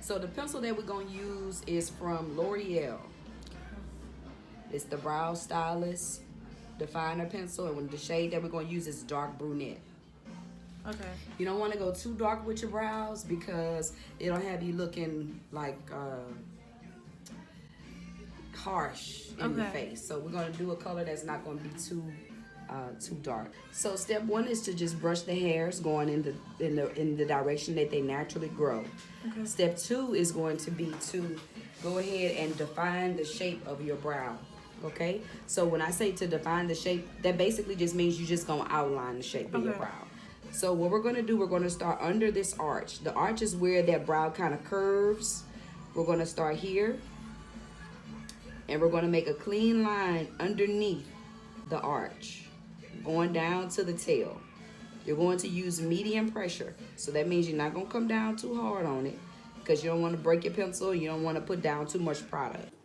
So the pencil that we're going to use is from L'Oreal. It's the Brow Stylist Definer Pencil, and the shade that we're going to use is dark brunette. Okay. You don't want to go too dark with your brows because it'll have you looking like harsh in your face. So we're going to do a color that's not going to be too dark. So step one is to just brush the hairs going in the direction that they naturally grow. Okay. Step two is going to be to go ahead and define the shape of your brow. Okay, so when I say to define the shape, that basically just means you just gonna outline the shape of your brow. So what we're gonna do, we're gonna start under this arch. The arch is where that brow kind of curves. We're gonna start here, and we're gonna make a clean line underneath the arch, going down to the tail. You're going to use medium pressure, so that means you're not gonna come down too hard on it, because you don't want to break your pencil. You don't want to put down too much product.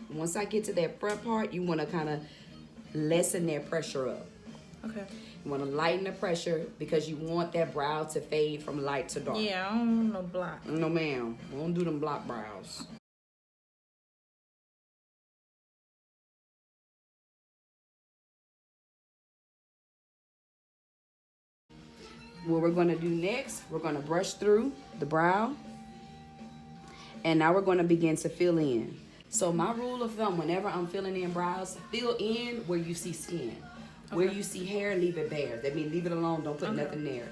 Once I get to that front part, you want to kind of lessen that pressure up. Okay. You want to lighten the pressure because you want that brow to fade from light to dark. Yeah, I don't want no block. No, ma'am. We don't do them block brows. What we're going to do next, we're going to brush through the brow. And now we're going to begin to fill in. So my rule of thumb, whenever I'm filling in brows, fill in where you see skin. Okay. Where you see hair, leave it bare. That means leave it alone. Don't put nothing there.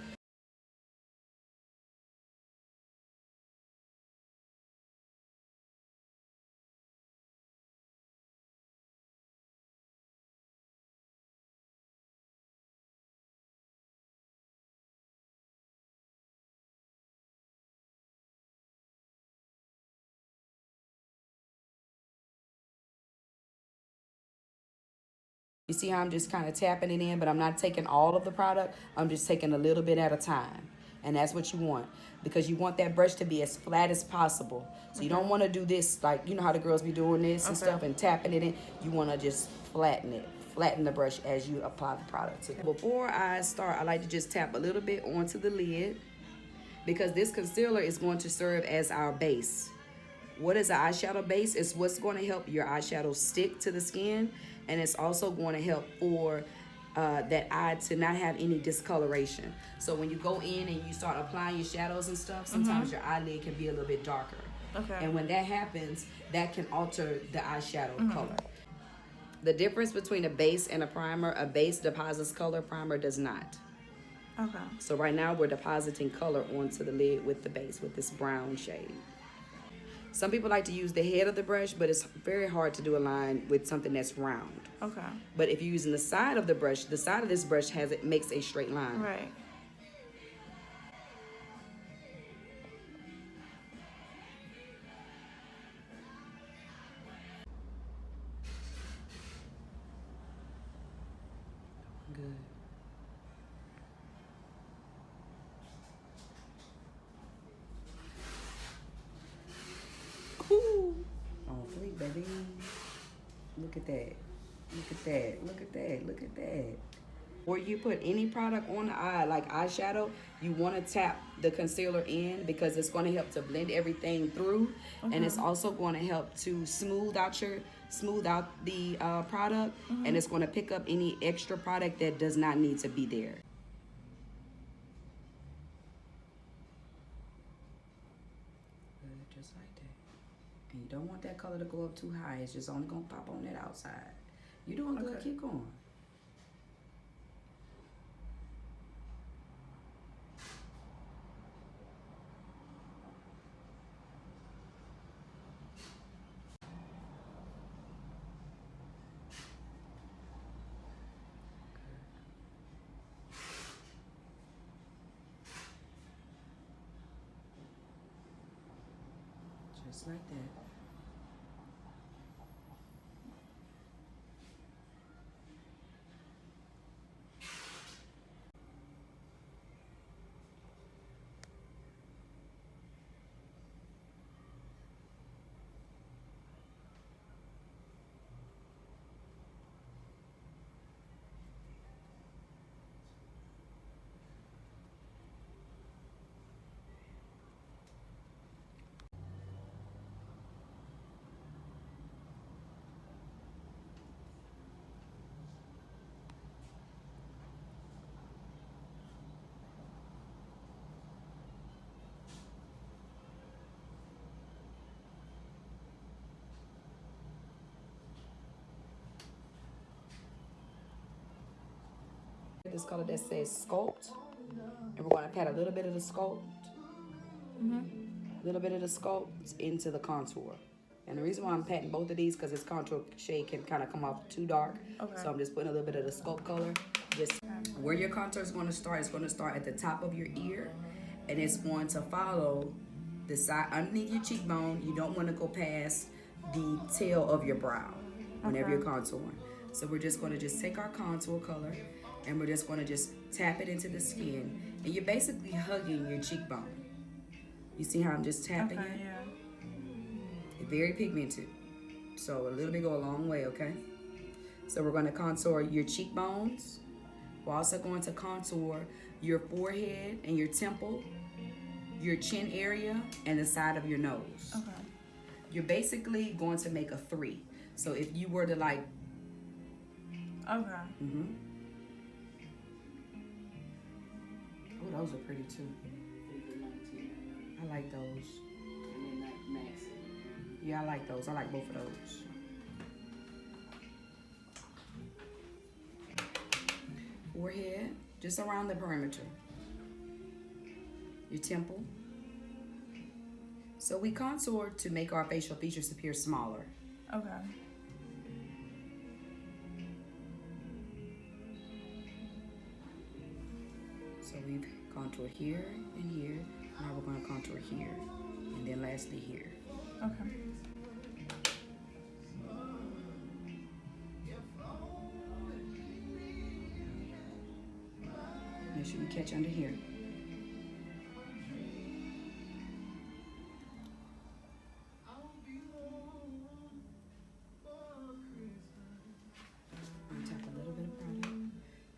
You see how I'm just kind of tapping it in, but I'm not taking all of the product. I'm just taking a little bit at a time. And that's what you want, because you want that brush to be as flat as possible. So you don't want to do this, like, you know how the girls be doing this and stuff and tapping it in. You want to just flatten it. Flatten the brush as you apply the product. Before I start, I like to just tap a little bit onto the lid, because this concealer is going to serve as our base. What is an eyeshadow base? It's what's going to help your eyeshadow stick to the skin, and it's also going to help for that eye to not have any discoloration. So when you go in and you start applying your shadows and stuff, sometimes your eyelid can be a little bit darker. Okay. And when that happens, that can alter the eyeshadow color. The difference between a base and a primer, a base deposits color, primer does not. Okay. So right now we're depositing color onto the lid with the base, with this brown shade. Some people like to use the head of the brush, but it's very hard to do a line with something that's round. Okay. But if you're using the side of the brush, the side of this brush makes a straight line. Right. Good. Ooh. On fleek, baby. Look at that. Look at that. Look at that. Look at that. Or you put any product on the eye, like eyeshadow, you want to tap the concealer in, because it's going to help to blend everything through. And it's also going to help to smooth out the product, and it's going to pick up any extra product that does not need to be there. Just like that. And you don't want that color to go up too high. It's just only going to pop on that outside. You're doing good. Keep going. Just like that. this color that says Sculpt. And we're going to pat a little bit of the Sculpt. A little bit of the Sculpt into the contour. And the reason why I'm patting both of these because this contour shade can kind of come off too dark. Okay. So I'm just putting a little bit of the Sculpt color. Just where your contour is going to start is going to start at the top of your ear. And it's going to follow the side underneath your cheekbone. You don't want to go past the tail of your brow whenever you're contouring. So we're just going to just take our contour color and we're just going to just tap it into the skin. And you're basically hugging your cheekbone. You see how I'm just tapping it? Yeah. It's very pigmented. So a little bit go a long way, okay? So we're going to contour your cheekbones. We're also going to contour your forehead and your temple, your chin area, and the side of your nose. Okay. You're basically going to make a 3. So if you were to like... Okay. Oh, those are pretty too. I like those. And they're not massive. Yeah, I like those. I like both of those. Forehead, just around the perimeter. Your temple. So we contour to make our facial features appear smaller. Okay. So we've contoured here and here. Now we're going to contour here. And then lastly here. Okay. Make sure you catch under here. I'm gonna tap a little bit of product,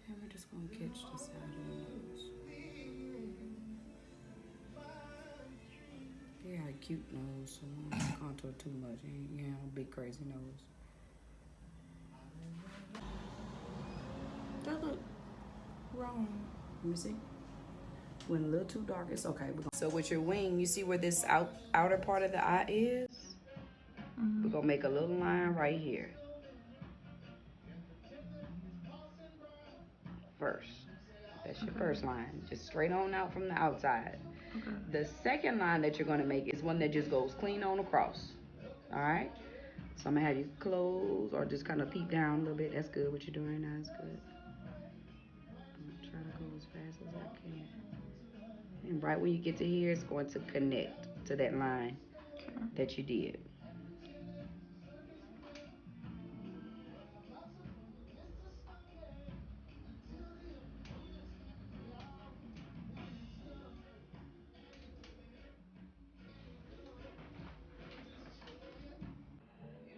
and we're just gonna catch the side of the nose. Yeah, a cute nose, so I don't contour too much. Yeah, a big crazy nose. That look wrong. Let me see. Went a little too dark. It's okay. So with your wing, you see where this outer part of the eye is? We're gonna make a little line right here. First. That's your first line. Just straight on out from the outside. Okay. The second line that you're gonna make is one that just goes clean on across. Alright? So I'm gonna have you close or just kind of peek down a little bit. That's good. What you're doing now is good. I'm gonna try to go as fast as I can. And right when you get to here, it's going to connect to that line that you did.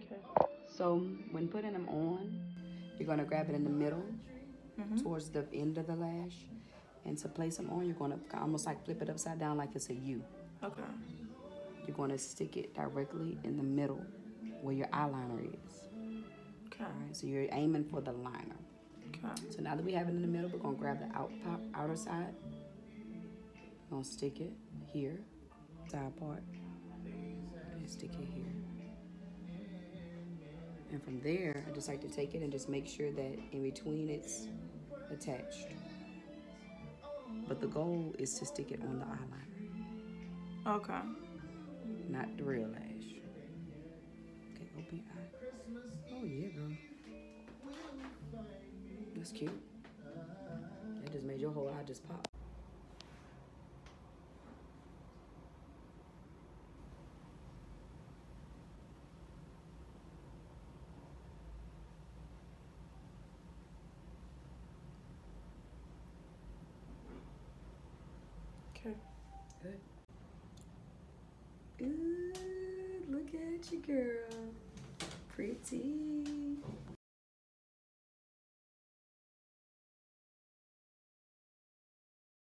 Okay. So when putting them on, you're going to grab it in the middle towards the end of the lash. And to place them on, you're going to almost like flip it upside down like it's a U. Okay. You're going to stick it directly in the middle where your eyeliner is. Okay. All right, so you're aiming for the liner. Okay. So now that we have it in the middle, we're going to grab the outer side. We're going to stick it here, side part, and stick it here. And from there, I just like to take it and just make sure that in between it's attached. But the goal is to stick it on the eyeliner, Okay. not the real lash. Okay, open your eye. Oh yeah, girl. That's cute. That just made your whole eye just pop. Okay. Good. Good. Look at you, girl. Pretty.